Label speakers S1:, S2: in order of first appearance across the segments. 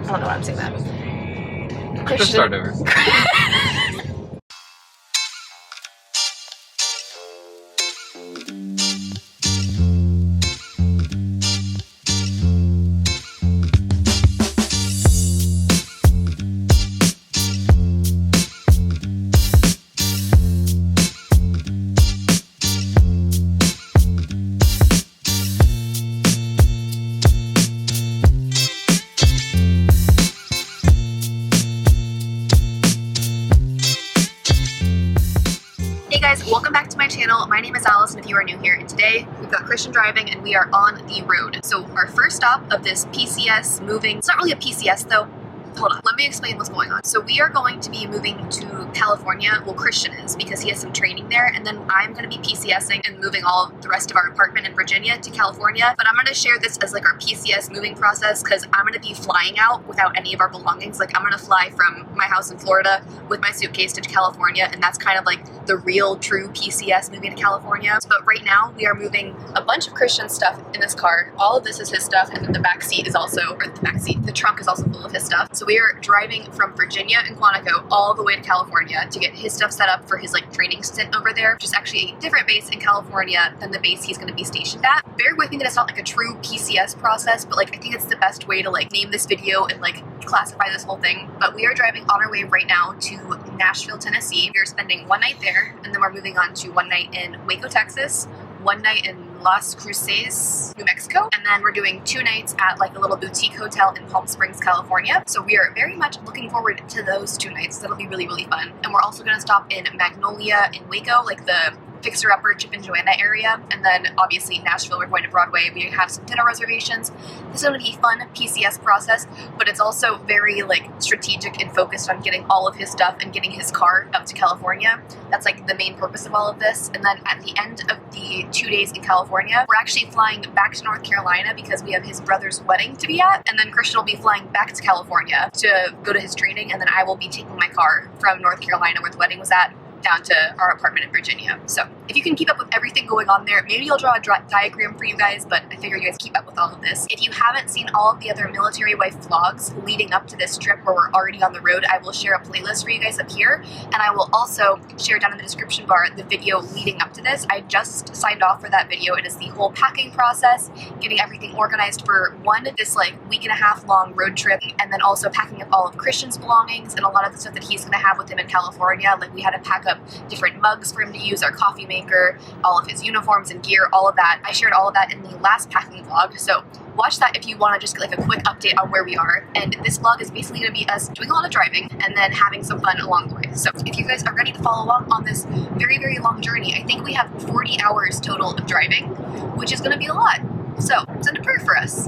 S1: don't know why I'm saying that.
S2: Christian. Just start over.
S1: Hey guys, welcome back to my channel. My name is Allison if you are new here, and today we've got Christian driving and we are on the road. So our first stop of this PCS moving, it's not really a PCS though. Hold on, let me explain what's going on. So we are going to be moving to California, well Christian is, because he has some training there, and then I'm going to be PCSing and moving all of the rest of our apartment in Virginia to California. But I'm going to share this as like our PCS moving process because I'm going to be flying out without any of our belongings. Like I'm going to fly from my house in Florida with my suitcase to California, and that's kind of like the real true PCS moving to California. But right now we are moving a bunch of Christian stuff in this car. All of this is his stuff, and then the back seat is also, or the back seat, the trunk is also full of his stuff. So we are driving from Virginia and Quantico all the way to California to get his stuff set up for his like training stint over there, which is actually a different base in California than the base he's going to be stationed at. Bear with me that it's not like a true PCS process, but like I think it's the best way to like name this video and like classify this whole thing. But we are driving on our way right now to Nashville, Tennessee. We are spending one night there, and then we're moving on to one night in Waco, Texas, one night in Las Cruces, New Mexico, and then we're doing 2 nights at like a little boutique hotel in Palm Springs, California. So we are very much looking forward to those 2 nights. That'll be really, really fun. And we're also going to stop in Magnolia in Waco, like the fixer-upper Chip and Joanna area, and then obviously Nashville, we're going to Broadway. We have some dinner reservations. This is going to be a fun PCS process, but it's also very like strategic and focused on getting all of his stuff and getting his car up to California. That's like the main purpose of all of this. And then at the end of the 2 days in California, we're actually flying back to North Carolina because we have his brother's wedding to be at, and then Christian will be flying back to California to go to his training, and then I will be taking my car from North Carolina where the wedding was at down to our apartment in Virginia. So if you can keep up with everything going on there, maybe I'll draw a diagram for you guys, but I figure you guys keep up with all of this. If you haven't seen all of the other military wife vlogs leading up to this trip where we're already on the road, I will share a playlist for you guys up here, and I will also share down in the description bar the video leading up to this. I just signed off for that video. It is the whole packing process, getting everything organized for this like week and a half long road trip, and then also packing up all of Christian's belongings and a lot of the stuff that he's gonna have with him in California. Like we had to pack up different mugs for him to use, our coffee maker, all of his uniforms and gear, all of that. I shared all of that in the last packing vlog, so watch that if you want to just get like a quick update on where we are. And this vlog is basically going to be us doing a lot of driving and then having some fun along the way. So if you guys are ready to follow along on this very, very long journey, I think we have 40 hours total of driving, which is going to be a lot. So send a prayer for us.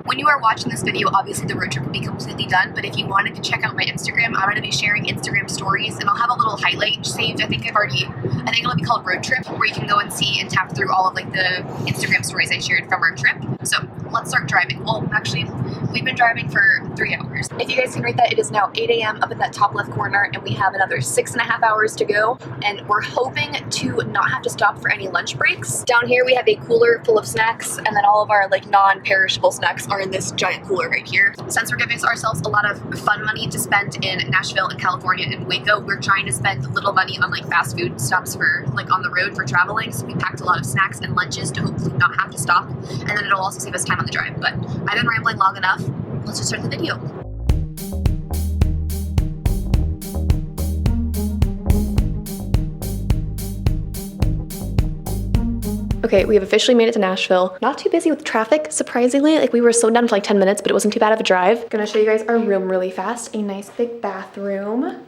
S1: When you are watching this video, obviously the road trip will be completely done, but if you wanted to check out my Instagram, I'm going to be sharing Instagram stories, and I'll have a little highlight saved. I think it'll be called Road Trip, where you can go and see and tap through all of like the Instagram stories I shared from our trip. So let's start driving. Well, actually, we've been driving for 3 hours. If you guys can read that, it is now 8 a.m. up in that top left corner, and we have another 6.5 hours to go, and we're hoping to not have to stop for any lunch breaks. Down here, we have a cooler full of snacks, and then all of our like non-perishable snacks are in this giant cooler right here. Since we're giving ourselves a lot of fun money to spend in Nashville and California and Waco, we're trying to spend little money on like fast food stops for like on the road for traveling. So we packed a lot of snacks and lunches to hopefully not have to stop, and then it'll also save us time on the drive. But I've been rambling long enough. Let's just start the video. Okay, we have officially made it to Nashville. Not too busy with traffic, surprisingly. Like we were slowed down for like 10 minutes, but it wasn't too bad of a drive. Gonna show you guys our room really fast. A nice big bathroom.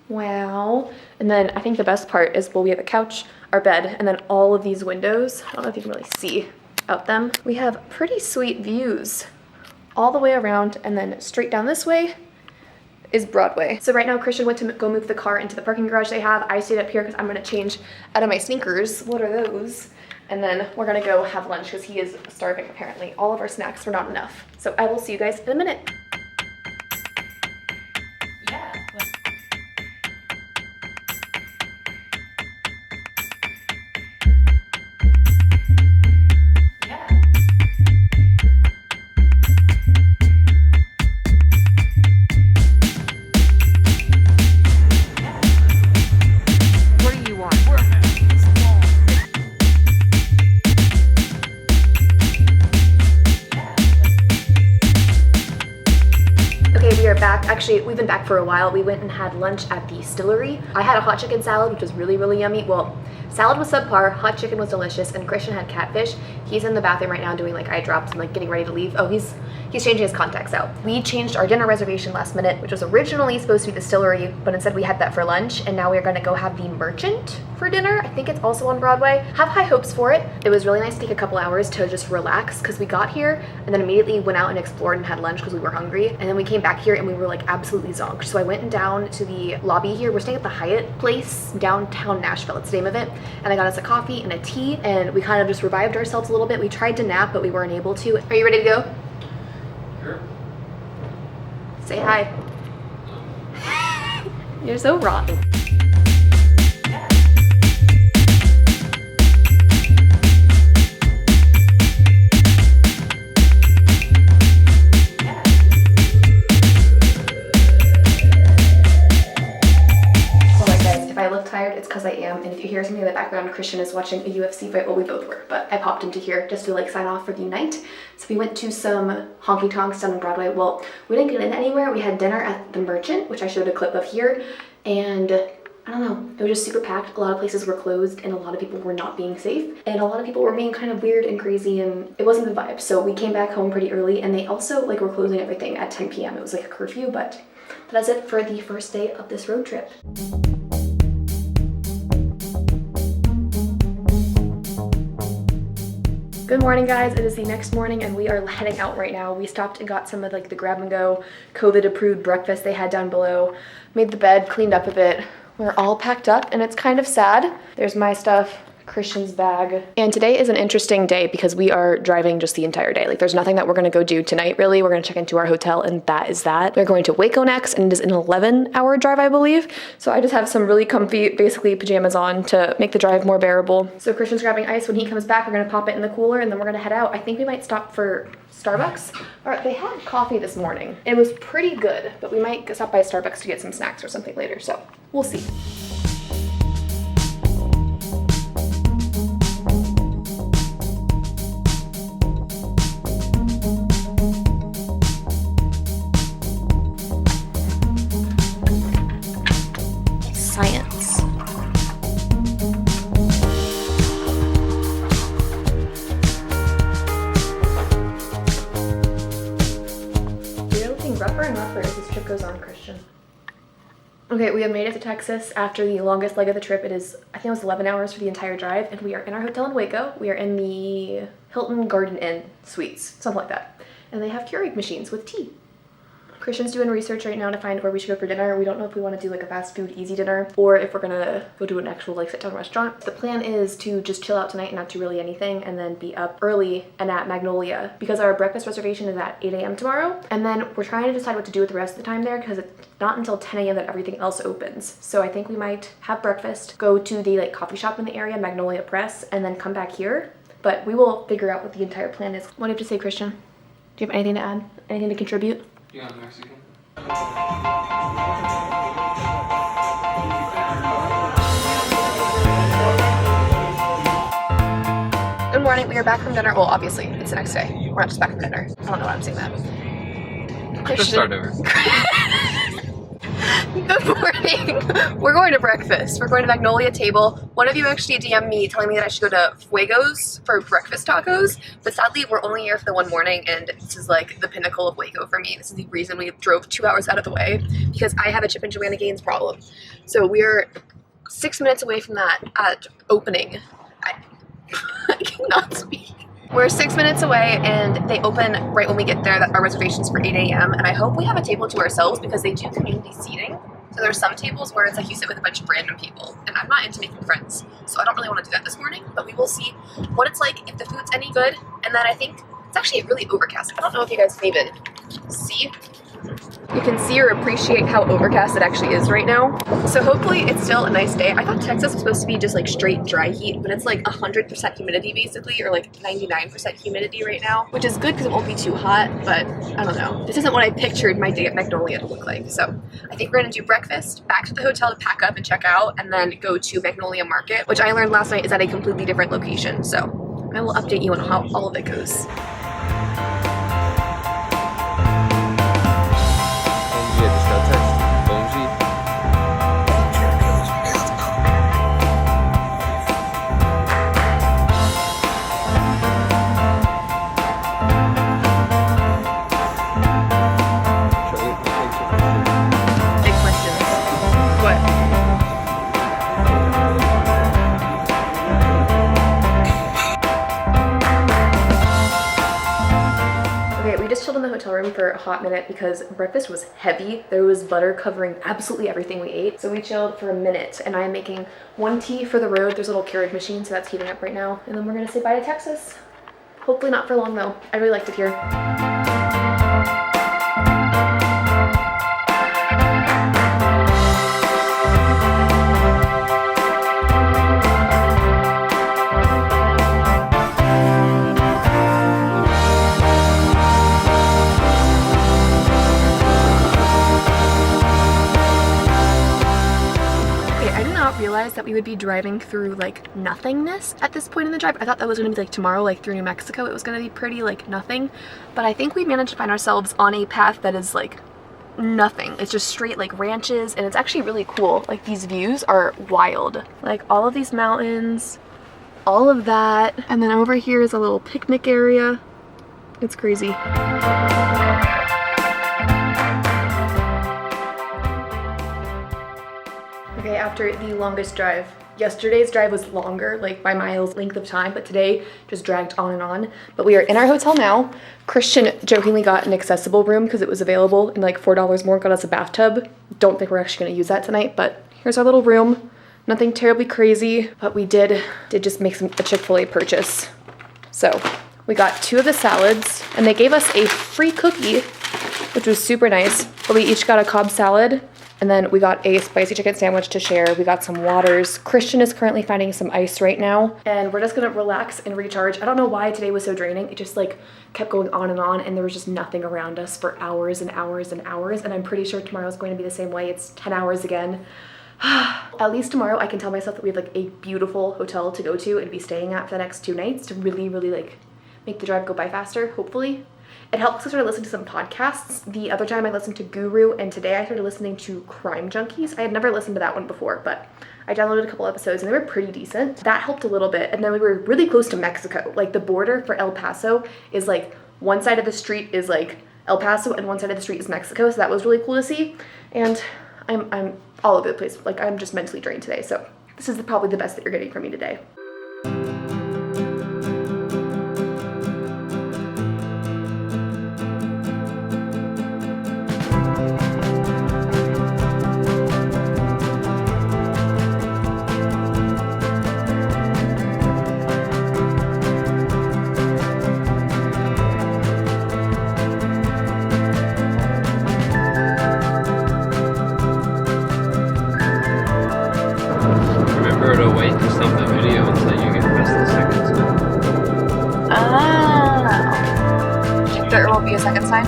S1: Wow. And then I think the best part is, well, we have a couch, our bed, and then all of these windows. I don't know if you can really see out them. We have pretty sweet views all the way around, and then straight down this way is Broadway. So right now Christian went to go move the car into the parking garage they have. I stayed up here because I'm gonna change out of my sneakers. What are those? And then we're gonna go have lunch because he is starving apparently. All of our snacks were not enough. So I will see you guys in a minute. Okay, we are back. Actually, we've been back for a while. We went and had lunch at the distillery. I had a hot chicken salad, which was really, really yummy. Well, salad was subpar, hot chicken was delicious, and Christian had catfish. He's in the bathroom right now doing like eye drops and like getting ready to leave. Oh, he's changing his contacts out. We changed our dinner reservation last minute, which was originally supposed to be the distillery, but instead we had that for lunch, and now we're gonna go have the Merchant for dinner. I think it's also on Broadway. Have high hopes for it. It was really nice to take a couple hours to just relax because we got here and then immediately went out and explored and had lunch because we were hungry, and then we came back here and we were like absolutely zonked. So I went down to the lobby here. We're staying at the Hyatt place downtown Nashville, it's the name of it, and I got us a coffee and a tea, and we kind of just revived ourselves a little bit. We tried to nap, but we weren't able to. Are you ready to go?
S2: Sure.
S1: Say hi. You're so rotten. It's because I am, and if you hear something in the background, Christian is watching a UFC fight. Well, we both were, but I popped into here just to like sign off for the night. So we went to some honky tonks down on Broadway. Well, we didn't get in anywhere. We had dinner at the Merchant, which I showed a clip of here, and I don't know, it was just super packed. A lot of places were closed and a lot of people were not being safe, and a lot of people were being kind of weird and crazy, and it wasn't the vibe. So we came back home pretty early, and they also like were closing everything at 10 p.m. It was like a curfew, but that's it for the first day of this road trip. Good morning, guys. It is the next morning and we are heading out right now. We stopped and got some of like the grab and go COVID approved breakfast they had down below, made the bed, cleaned up a bit. We're all packed up and it's kind of sad. There's my stuff, Christian's bag. And today is an interesting day because we are driving just the entire day. Like there's nothing that we're gonna go do tonight really. We're gonna check into our hotel and that is that. We're going to Waco next and it is an 11-hour drive, I believe. So I just have some really comfy, basically pajamas on to make the drive more bearable. So Christian's grabbing ice. When he comes back, we're gonna pop it in the cooler and then we're gonna head out. I think we might stop for Starbucks. All right, they had coffee this morning. It was pretty good, but we might stop by Starbucks to get some snacks or something later. So we'll see. Science. You're looking rougher and rougher as this trip goes on, Christian. Okay, we have made it to Texas after the longest leg of the trip. It is, I think it was 11 hours for the entire drive, and we are in our hotel in Waco. We are in the Hilton Garden Inn Suites, something like that. And they have Keurig machines with tea. Christian's doing research right now to find where we should go for dinner. We don't know if we want to do like a fast food easy dinner or if we're gonna go to an actual like sit down restaurant. The plan is to just chill out tonight and not do really anything and then be up early and at Magnolia because our breakfast reservation is at 8 a.m. tomorrow. And then we're trying to decide what to do with the rest of the time there because it's not until 10 a.m. that everything else opens. So I think we might have breakfast, go to the like coffee shop in the area, Magnolia Press, and then come back here. But we will figure out what the entire plan is. What do you have to say, Christian? Do you have anything to add? Anything to contribute?
S2: Yeah, Mexican.
S1: Good morning. We are back from dinner. Well, obviously, it's the next day. We're not just back from dinner. I don't know why I'm saying that. Christian.
S2: Just start over.
S1: Good morning. We're going to breakfast. We're going to Magnolia Table. One of you actually DM'd me telling me that I should go to Fuego's for breakfast tacos, but sadly we're only here for the one morning and this is like the pinnacle of Waco for me. This is the reason we drove 2 hours out of the way because I have a Chip and Joanna Gaines problem. So we're 6 minutes away from that at opening. I cannot speak. We're 6 minutes away and they open right when we get there. Our reservation's for 8 a.m. and I hope we have a table to ourselves because they do community seating. So there's some tables where it's like you sit with a bunch of random people and I'm not into making friends. So I don't really want to do that this morning, but we will see what it's like, if the food's any good. And then I think it's actually really overcast. I don't know if you guys can even see. You can see or appreciate how overcast it actually is right now. So hopefully it's still a nice day. I thought Texas was supposed to be just like straight dry heat, but it's like 100% humidity basically, or like 99% humidity right now, which is good because it won't be too hot, but I don't know. This isn't what I pictured my day at Magnolia to look like. So I think we're gonna do breakfast, back to the hotel to pack up and check out, and then go to Magnolia Market, which I learned last night is at a completely different location. So I will update you on how all of it goes. hot minute because breakfast was heavy. There was butter covering absolutely everything we ate. So we chilled for a minute, and I am making one tea for the road. There's a little Keurig machine, so that's heating up right now. And then we're gonna say bye to Texas. Hopefully not for long though. I really liked it here. Realized that we would be driving through like nothingness at this point in the drive. I thought that was gonna be like tomorrow, like through New Mexico, it was gonna be pretty like nothing, but I think we managed to find ourselves on a path that is like nothing. It's just straight like ranches, and it's actually really cool. Like these views are wild, like all of these mountains, all of that, and then over here is a little picnic area. It's crazy. Okay, after the longest drive. Yesterday's drive was longer, like by miles length of time, but today just dragged on and on. But we are in our hotel now. Christian jokingly got an accessible room because it was available, and like $4 more got us a bathtub. Don't think we're actually gonna use that tonight, but here's our little room. Nothing terribly crazy, but we did just make a Chick-fil-A purchase. So we got 2 of the salads, and they gave us a free cookie, which was super nice. But we each got a Cobb salad. And then we got a spicy chicken sandwich to share. We got some waters. Christian is currently finding some ice right now. And we're just gonna relax and recharge. I don't know why today was so draining. It just like kept going on, and there was just nothing around us for hours and hours and hours. And I'm pretty sure tomorrow's going to be the same way. It's 10 hours again. At least tomorrow I can tell myself that we have like a beautiful hotel to go to and be staying at for the next 2 nights to really, really like make the drive go by faster, hopefully. It helps to sort of listen to some podcasts. The other time I listened to Guru, and today I started listening to Crime Junkies. I had never listened to that one before, but I downloaded a couple episodes and they were pretty decent. That helped a little bit. And then we were really close to Mexico. Like the border for El Paso is like one side of the street is like El Paso and one side of the street is Mexico. So that was really cool to see. And I'm all over the place. Like I'm just mentally drained today. So this is probably the best that you're getting from me today. There will be a second sign?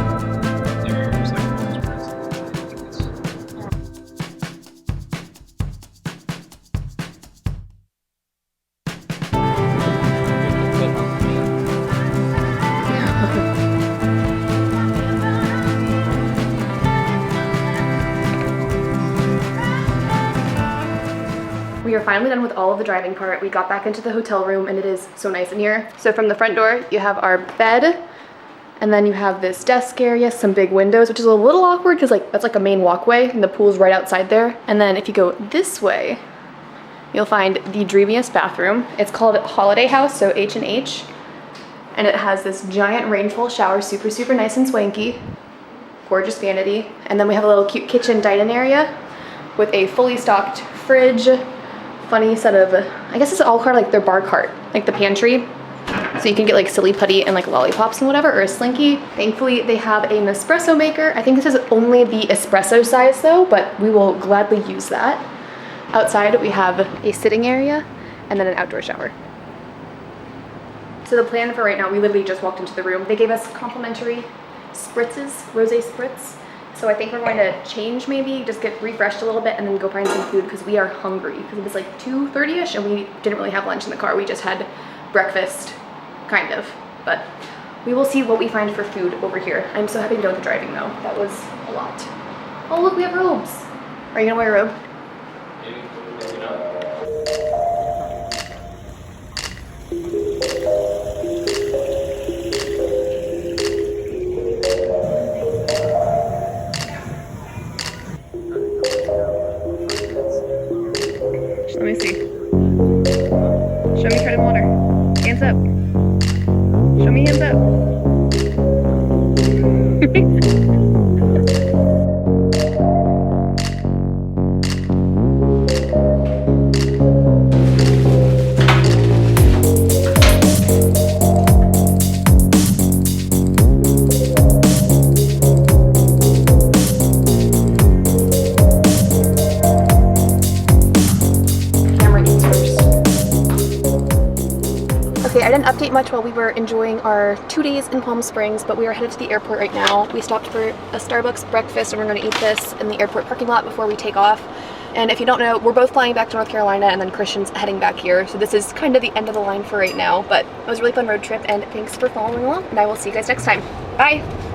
S1: We are finally done with all of the driving part. We got back into the hotel room and it is so nice in here. So from the front door, you have our bed, and then you have this desk area, some big windows, which is a little awkward because like that's like a main walkway and the pool's right outside there. And then if you go this way, you'll find the dreamiest bathroom. It's called Holiday House, so H&H. And it has this giant rainfall shower, super, super nice and swanky. Gorgeous vanity. And then we have a little cute kitchen dining area with a fully stocked fridge, funny set of, I guess it's all cart, like their bar cart, like the pantry. So you can get like silly putty and like lollipops and whatever, or a Slinky. Thankfully they have an espresso maker. I think this is only the espresso size though, but we will gladly use that. Outside we have a sitting area and then an outdoor shower. So the plan for right now, we literally just walked into the room. They gave us complimentary spritzes, rosé spritz. So I think we're going to change, maybe just get refreshed a little bit and then go find some food because we are hungry. Because it was like 2:30ish and we didn't really have lunch in the car. We just had breakfast, kind of. But we will see what we find for food over here. I'm so happy to be done with the driving though. That was a lot. Oh look, we have robes. Are you gonna wear a robe?
S2: Maybe not.
S1: Let me see. Show me tread in water. Hands up. Show me hands up. Okay, I didn't update much while we were enjoying our 2 days in Palm Springs, but we are headed to the airport right now. We stopped for a Starbucks breakfast and we're going to eat this in the airport parking lot before we take off. And if you don't know, we're both flying back to North Carolina and then Christian's heading back here. So this is kind of the end of the line for right now, but it was a really fun road trip and thanks for following along and I will see you guys next time. Bye!